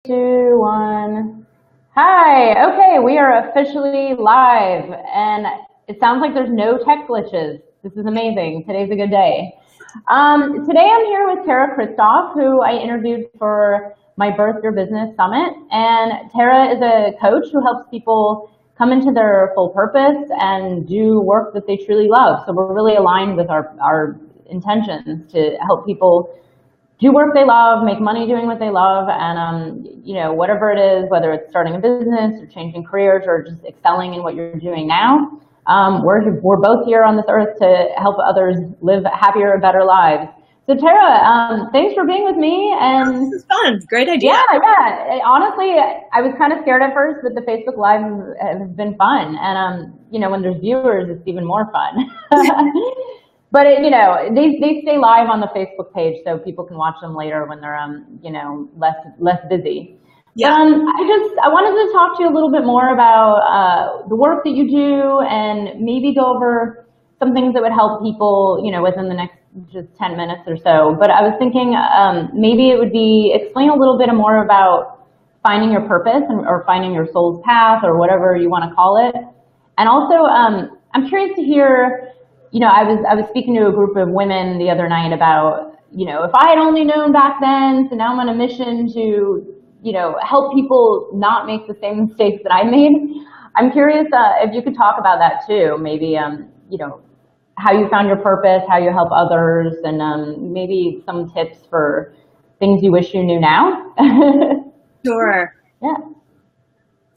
Two, one. Hi. Okay, we are officially live, and it sounds like there's no tech glitches. This is amazing. Today's a good day. Today I'm here with Terra Christoff, who I interviewed for my Birth Your Business Summit. And Terra is a coach who helps people come into their full purpose and do work that they truly love. So we're really aligned with our intentions to help people do work they love, make money doing what they love, and whatever it is, whether it's starting a business or changing careers or just excelling in what you're doing now, we're both here on this earth to help others live happier, better lives. So Terra, thanks for being with me. And this is fun. Great idea. Yeah. Honestly, I was kind of scared at first, but the Facebook Live has been fun, and when there's viewers, it's even more fun. But they stay live on the Facebook page, so people can watch them later when they're less busy. Yeah. I wanted to talk to you a little bit more about the work that you do, and maybe go over some things that would help people, within the next just 10 minutes or so. But I was thinking maybe it would be explain a little bit more about finding your purpose or finding your soul's path or whatever you want to call it. And also, I'm curious to hear. I was speaking to a group of women the other night about, if I had only known back then, so now I'm on a mission to, help people not make the same mistakes that I made. I'm curious if you could talk about that too, maybe, how you found your purpose, how you help others, and maybe some tips for things you wish you knew now. Sure. Yeah.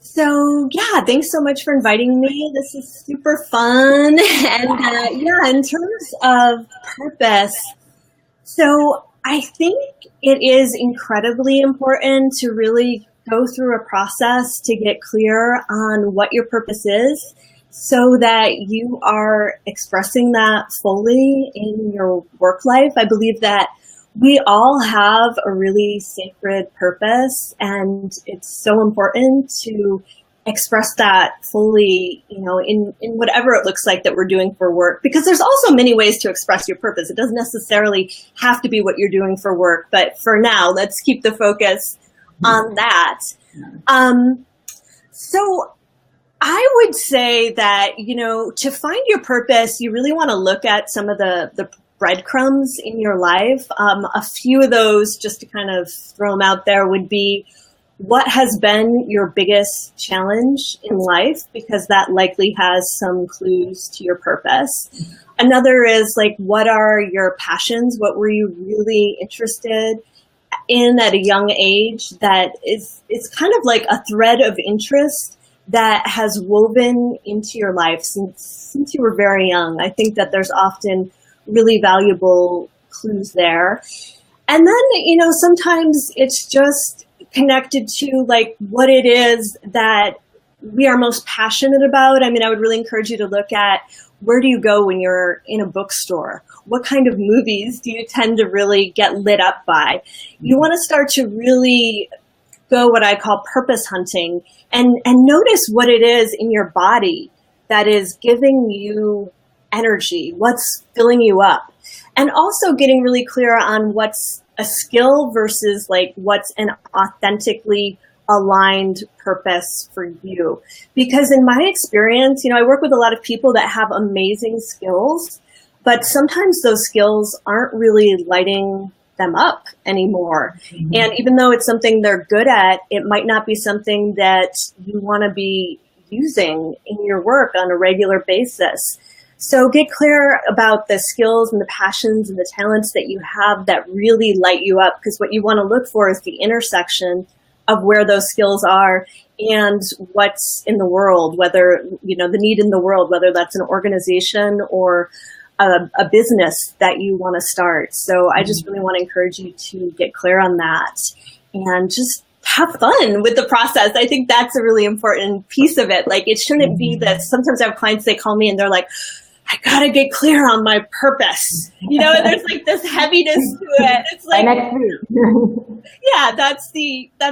So yeah, thanks so much for inviting me. This is super fun. And in terms of purpose, so I think it is incredibly important to really go through a process to get clear on what your purpose is so that you are expressing that fully in your work life. I believe that we all have a really sacred purpose, and it's so important to express that fully, in whatever it looks like that we're doing for work, because there's also many ways to express your purpose. It doesn't necessarily have to be what you're doing for work, but for now, let's keep the focus on that. So I would say that, to find your purpose, you really want to look at some of the breadcrumbs in your life. A few of those, just to kind of throw them out there, would be what has been your biggest challenge in life, because that likely has some clues to your purpose. Another is like, what are your passions? What were you really interested in at a young age that is kind of like a thread of interest that has woven into your life since you were very young? I think that there's often really valuable clues there. And then, sometimes it's just connected to like what it is that we are most passionate about. I mean, I would really encourage you to look at, where do you go when you're in a bookstore? What kind of movies do you tend to really get lit up by? You want to start to really go what I call purpose hunting and notice what it is in your body that is giving you energy, what's filling you up, and also getting really clear on what's a skill versus like what's an authentically aligned purpose for you. Because in my experience, I work with a lot of people that have amazing skills, but sometimes those skills aren't really lighting them up anymore. Mm-hmm. And even though it's something they're good at, it might not be something that you want to be using in your work on a regular basis. So get clear about the skills and the passions and the talents that you have that really light you up, because what you want to look for is the intersection of where those skills are and what's in the world, whether, the need in the world, whether that's an organization or a business that you want to start. So I just really want to encourage you to get clear on that and just have fun with the process. I think that's a really important piece of it. Like, it shouldn't be that sometimes I have clients, they call me and they're like, I gotta get clear on my purpose. And there's like this heaviness to it. It's like, yeah, that's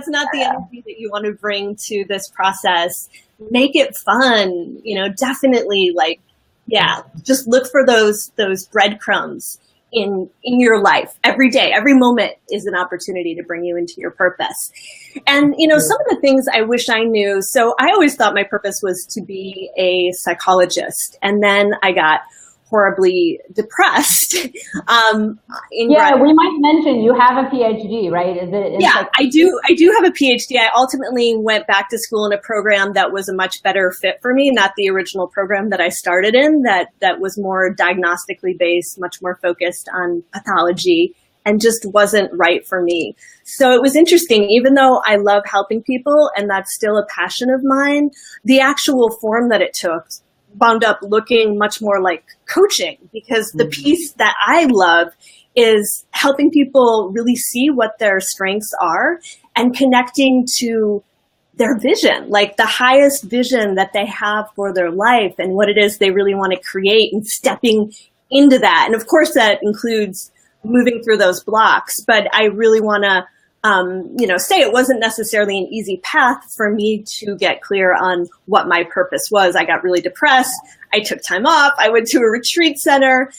not the energy that you want to bring to this process. Make it fun, definitely, like, yeah, just look for those breadcrumbs in your life. Every day, every moment is an opportunity to bring you into your purpose. And, some of the things I wish I knew. So I always thought my purpose was to be a psychologist. And then I got horribly depressed. We might mention you have a PhD, right? I do have a PhD. I ultimately went back to school in a program that was a much better fit for me, not the original program that I started in, that was more diagnostically based, much more focused on pathology, and just wasn't right for me. So it was interesting, even though I love helping people and that's still a passion of mine, the actual form that it took wound up looking much more like coaching, because the piece that I love is helping people really see what their strengths are and connecting to their vision, like the highest vision that they have for their life and what it is they really want to create, and stepping into that. And of course that includes moving through those blocks, but I really want to say it wasn't necessarily an easy path for me to get clear on what my purpose was. I got really depressed. I took time off. I went to a retreat center.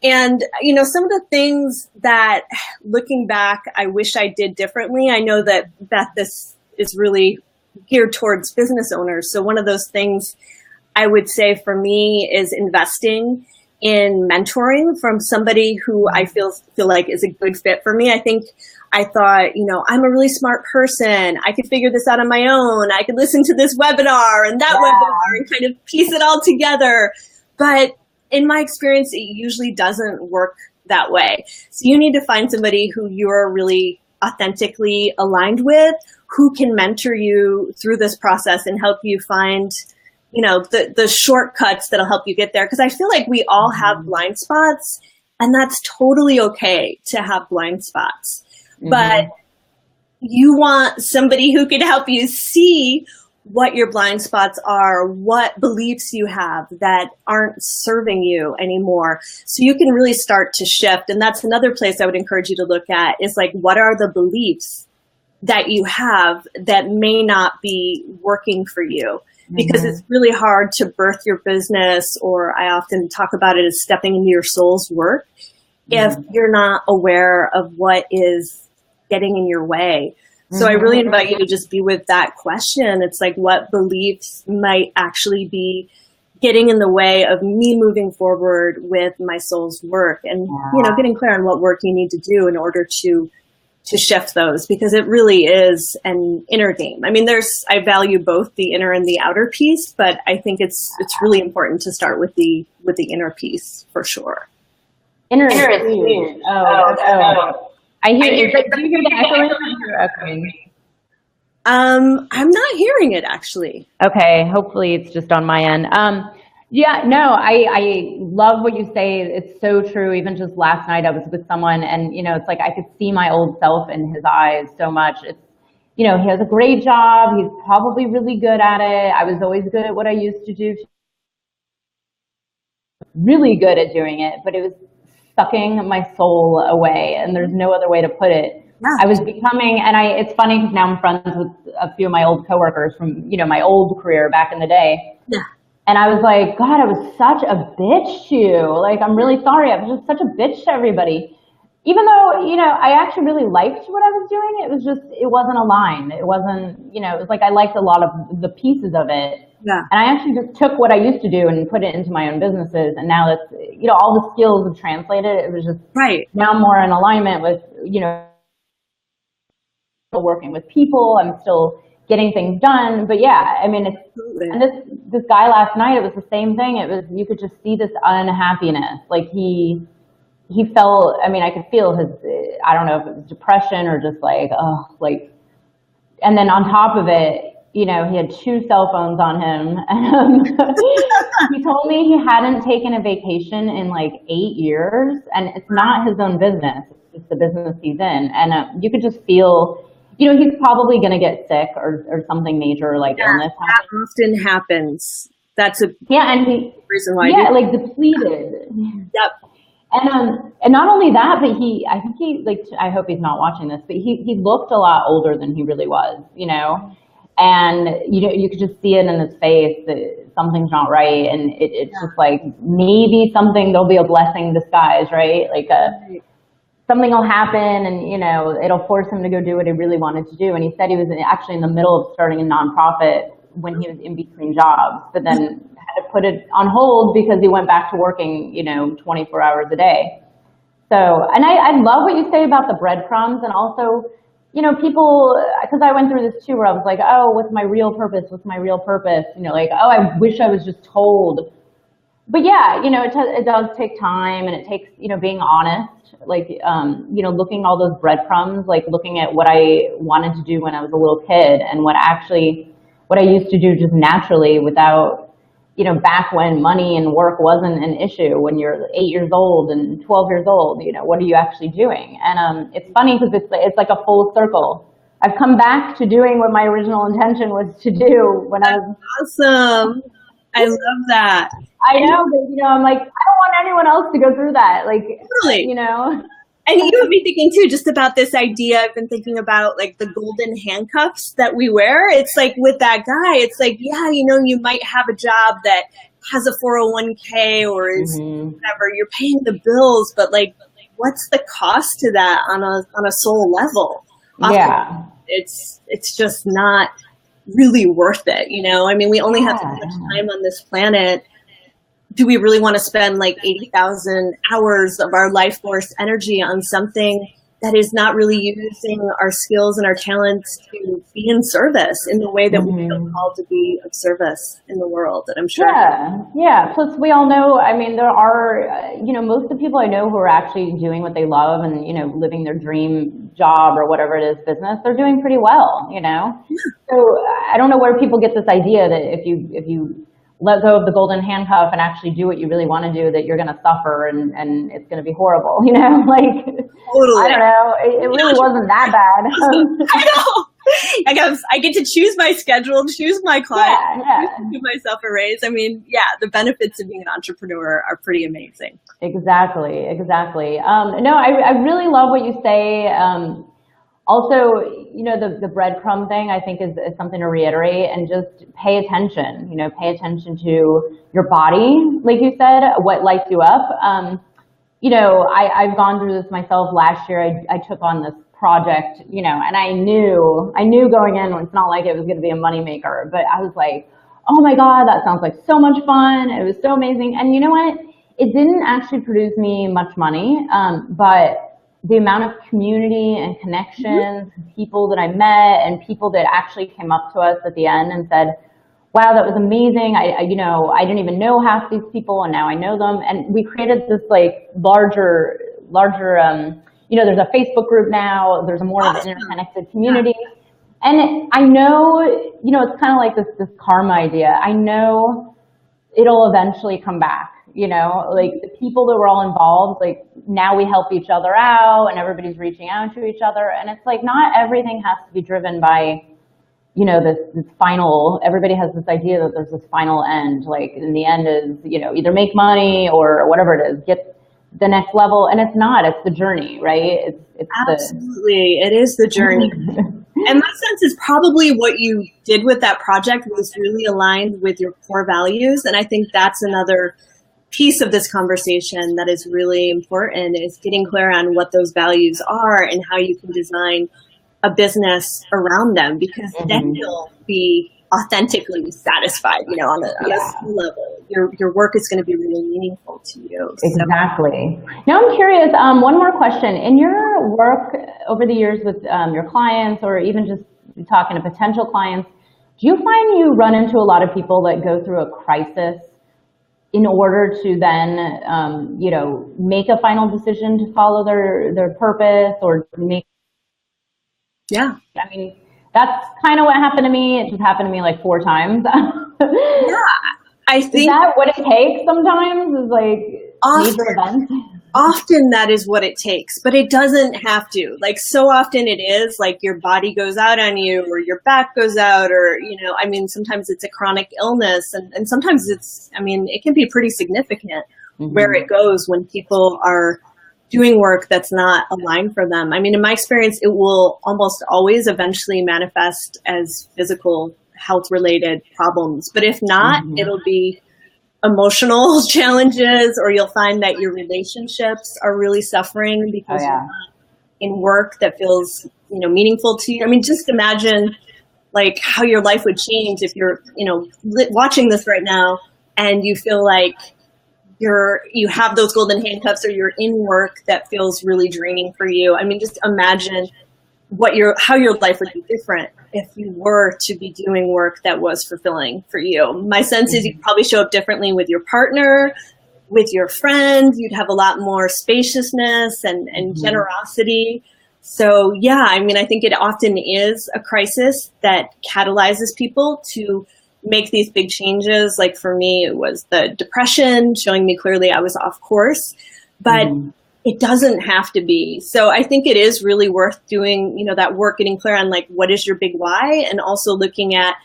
And, some of the things that, looking back, I wish I did differently. I know that, Beth, this is really geared towards business owners. So one of those things I would say for me is investing in mentoring from somebody who I feel like is a good fit for me. I thought, I'm a really smart person. I could figure this out on my own. I could listen to this webinar and that webinar and kind of piece it all together. But in my experience, it usually doesn't work that way. So you need to find somebody who you're really authentically aligned with, who can mentor you through this process and help you find the shortcuts that'll help you get there. Because I feel like we all have blind spots, and that's totally okay to have blind spots. But you want somebody who can help you see what your blind spots are, what beliefs you have that aren't serving you anymore. So you can really start to shift. And that's another place I would encourage you to look at, is like, what are the beliefs that you have that may not be working for you? Because it's really hard to birth your business, or I often talk about it as stepping into your soul's work, if you're not aware of what is getting in your way. So I really invite you to just be with that question. It's like, what beliefs might actually be getting in the way of me moving forward with my soul's work, and getting clear on what work you need to do in order to shift those, because it really is an inner game. I mean, I value both the inner and the outer piece, but I think it's really important to start with the inner piece for sure. Inner is huge. Oh. I hear it. Do you hear the echoing? I'm not hearing it, actually. Okay, hopefully it's just on my end. I love what you say. It's so true. Even just last night I was with someone, and it's like I could see my old self in his eyes so much. It's he has a great job. He's probably really good at it. I was always good at what I used to do. Really good at doing it, but it was sucking my soul away, and there's no other way to put it. I was becoming, and it's funny because now I'm friends with a few of my old coworkers from, my old career back in the day. Yeah. And I was like, God, I was such a bitch to you. Like, I'm really sorry. I was just such a bitch to everybody. Even though, I actually really liked what I was doing. It was just, it wasn't aligned. It wasn't, it was like I liked a lot of the pieces of it. Yeah. And I actually just took what I used to do and put it into my own businesses. And now that's, all the skills have translated. It was just now more in alignment with, still working with people. I'm still getting things done. But yeah, I mean, and this guy last night, it was the same thing. It was, you could just see this unhappiness. Like he felt, I mean, I could feel his, I don't know if it was depression or just like, and then on top of it, he had 2 cell phones on him. And he told me he hadn't taken a vacation in like 8 years, and it's not his own business. It's the business he's in. And you could just feel, he's probably going to get sick or something major like illness. That often happens. That's a reason why. Yeah, like depleted. Yep. And not only that, but I hope he's not watching this, but he looked a lot older than he really was, And you could just see it in his face that something's not right, and it's just like maybe there'll be a blessing in disguise, right? Like something will happen, and it'll force him to go do what he really wanted to do. And he said he was actually in the middle of starting a nonprofit when he was in between jobs, but then had to put it on hold because he went back to working 24 hours a day. So, and I love what you say about the breadcrumbs, and also people, because I went through this too, where I was like, oh, what's my real purpose? What's my real purpose? Like, oh, I wish I was just told. But yeah, it does take time, and it takes, being honest, like, looking at all those breadcrumbs, like looking at what I wanted to do when I was a little kid, and what I used to do just naturally without, back when money and work wasn't an issue, when you're 8 years old and 12 years old, what are you actually doing? And it's funny because it's like a full circle. I've come back to doing what my original intention was to do when I was awesome. I love that. I know, but I'm like, I don't want anyone else to go through that. Like, totally. And you have me thinking too, just about this idea. I've been thinking about like the golden handcuffs that we wear. It's like with that guy, it's like, yeah, you might have a job that has a 401k or is whatever, you're paying the bills, but like, what's the cost to that on a soul level? Often it's just not really worth it. I mean, we only have so much time on this planet. Do we really want to spend like 80,000 hours of our life force energy on something that is not really using our skills and our talents to be in service in the way that we feel called to be of service in the world? And I'm sure. Yeah. Plus, we all know, I mean, there are, most of the people I know who are actually doing what they love and, living their dream job or whatever it is, business, they're doing pretty well, So I don't know where people get this idea that if you let go of the golden handcuff and actually do what you really want to do, that you're going to suffer and it's going to be horrible, like, totally. I don't know. It really wasn't that bad. I know. I get to choose my schedule, choose my client, give myself a raise. I mean, the benefits of being an entrepreneur are pretty amazing. Exactly. No, I really love what you say. Also, the breadcrumb thing, I think is something to reiterate, and just pay attention, pay attention to your body, like you said, what lights you up. I've gone through this myself. Last year, I took on this project, and I knew going in, it's not like it was going to be a moneymaker, but I was like, oh my God, that sounds like so much fun. It was so amazing. And you know what? It didn't actually produce me much money, but the amount of community and connections, people that I met, and people that actually came up to us at the end and said, wow, that was amazing. I didn't even know half these people, and now I know them. And we created this like larger, there's a Facebook group now. There's a more of an interconnected community. And I know, it's kind of like this karma idea. I know it'll eventually come back. Like the people that were all involved, like now we help each other out and everybody's reaching out to each other. And it's like, not everything has to be driven by, this final, everybody has this idea that there's this final end, like in the end is, either make money or whatever it is, get the next level. And it's not, it's the journey, right? It's absolutely. It is the journey. And my sense is probably what you did with that project was really aligned with your core values. And I think that's another piece of this conversation that is really important, is getting clear on what those values are and how you can design a business around them, because then you'll be authentically satisfied, on a skill level. Your work is going to be really meaningful to you. Exactly. Now I'm curious, one more question. In your work over the years with your clients, or even just talking to potential clients, do you find you run into a lot of people that go through a crisis in order to then, make a final decision to follow their purpose, or make? Yeah. I mean, that's kind of what happened to me. It just happened to me like 4 times. I think. Is that what it takes sometimes? Is like major events? Often that is what it takes, but it doesn't have to. Like, so often it is like your body goes out on you, or your back goes out, or, sometimes it's a chronic illness, and sometimes it can be pretty significant where it goes when people are doing work that's not aligned for them. I mean, in my experience, it will almost always eventually manifest as physical health related problems. But if not, it'll be emotional challenges, or you'll find that your relationships are really suffering because you're not in work that feels, meaningful to you. I mean, just imagine like how your life would change if you're, watching this right now and you feel like you have those golden handcuffs, or you're in work that feels really draining for you. I mean, just imagine how your life would be different if you were to be doing work that was fulfilling for you. My sense is you'd probably show up differently with your partner, with your friends. You'd have a lot more spaciousness and generosity. So yeah, I mean, I think it often is a crisis that catalyzes people to make these big changes. Like for me, it was the depression showing me clearly I was off course, but it doesn't have to be. So I think it is really worth doing, that work, getting clear on like, what is your big why? And also looking at,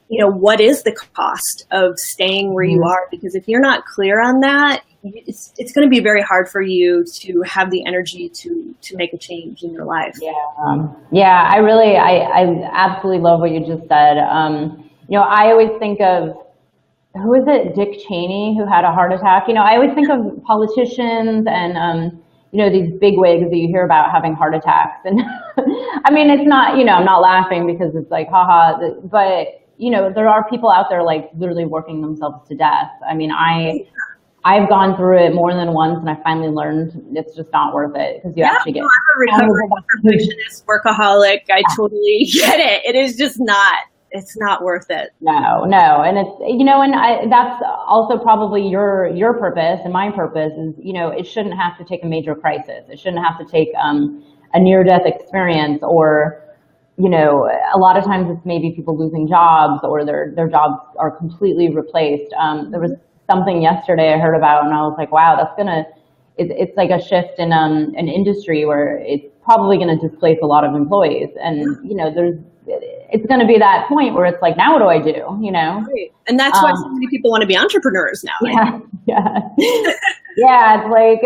what is the cost of staying where you are? Because if you're not clear on that, it's going to be very hard for you to have the energy to make a change in your life. Yeah. I absolutely love what you just said. I always think of, who is it? Dick Cheney, who had a heart attack. I always think of politicians and, these bigwigs that you hear about having heart attacks. And I mean, it's not, I'm not laughing because it's like, haha, but, there are people out there like literally working themselves to death. I mean, I've gone through it more than once, and I finally learned it's just not worth it, because you actually get. I'm a recovering perfectionist, workaholic. I totally get it. It is just not. It's not worth it. No, and it's, and that's also probably your purpose, and my purpose is, it shouldn't have to take a major crisis. It shouldn't have to take a near-death experience, or, a lot of times it's maybe people losing jobs, or their jobs are completely replaced. There was something yesterday I heard about, and I was like, wow, it's like a shift in an industry where it's probably going to displace a lot of employees. And, it's going to be that point where it's like, now what do I do? Right. And that's why so many people want to be entrepreneurs now. Yeah. It's like,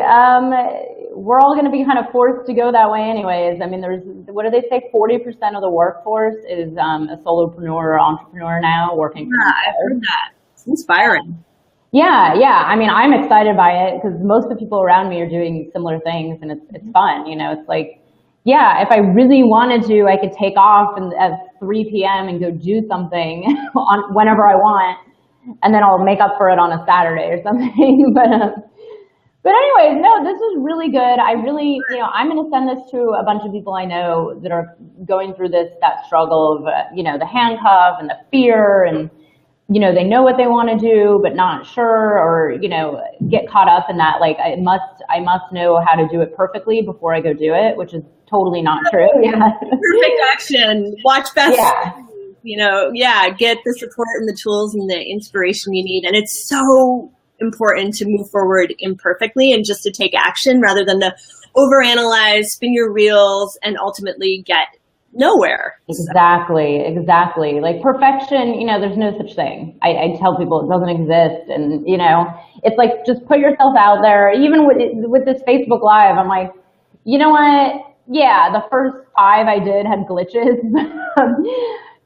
we're all going to be kind of forced to go that way anyways. I mean, what do they say? 40% of the workforce is a solopreneur or entrepreneur now working. I've heard that. It's inspiring. Yeah. I mean, I'm excited by it because most of the people around me are doing similar things, and it's fun. It's like, yeah, if I really wanted to, I could take off at 3 p.m. and go do something whenever I want, and then I'll make up for it on a Saturday or something. But anyways, no, this is really good. I really, I'm going to send this to a bunch of people I know that are going through that struggle of, the handcuff and the fear, and, they know what they want to do, but not sure, or, get caught up in that. Like, I must know how to do it perfectly before I go do it, which is totally not true. Yeah. Perfect action. Watch Beth. Get the support and the tools and the inspiration you need. And it's so important to move forward imperfectly and just to take action rather than to overanalyze, spin your wheels, and ultimately get nowhere. Exactly. Like perfection, there's no such thing. I tell people it doesn't exist. And, it's like, just put yourself out there. Even with this Facebook Live, I'm like, you know what? Yeah, the first 5 I did had glitches.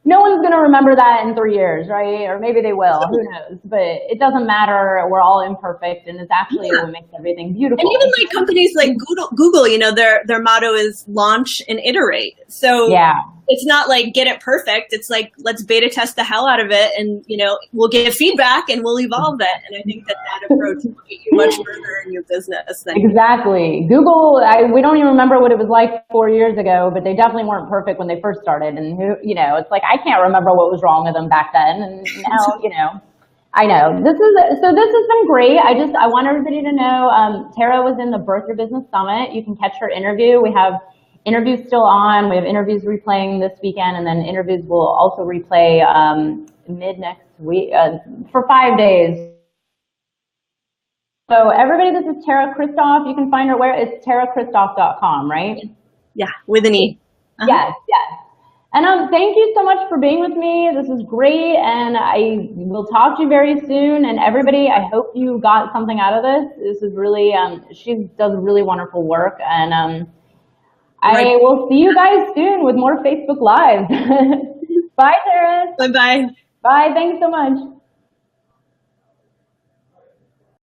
No one's going to remember that in 3 years, right? Or maybe they will. Who knows? But it doesn't matter. We're all imperfect, and it's actually what makes everything beautiful. And even like companies like Google, their motto is launch and iterate. So it's not like get it perfect. It's like, let's beta test the hell out of it, and we'll get feedback and we'll evolve it. And I think that approach will get you much further in your business. Exactly. Google, we don't even remember what it was like 4 years ago, but they definitely weren't perfect when they first started. And it's like, I can't remember what was wrong with them back then. And now, I know. This has been great. I want everybody to know, Terra was in the Birth Your Business Summit. You can catch her interview. We have interviews still on. We have interviews replaying this weekend, and then interviews will also replay mid next week for 5 days. So everybody, this is Terra Christoff. You can find her where? It's terrachristoff.com, right? Yeah, with an E. Yes. And thank you so much for being with me. This is great, and I will talk to you very soon. And everybody, I hope you got something out of this. This is really, she does really wonderful work, and I will see you guys soon with more Facebook Lives. Bye, Terra. Bye-bye. Bye, thanks so much.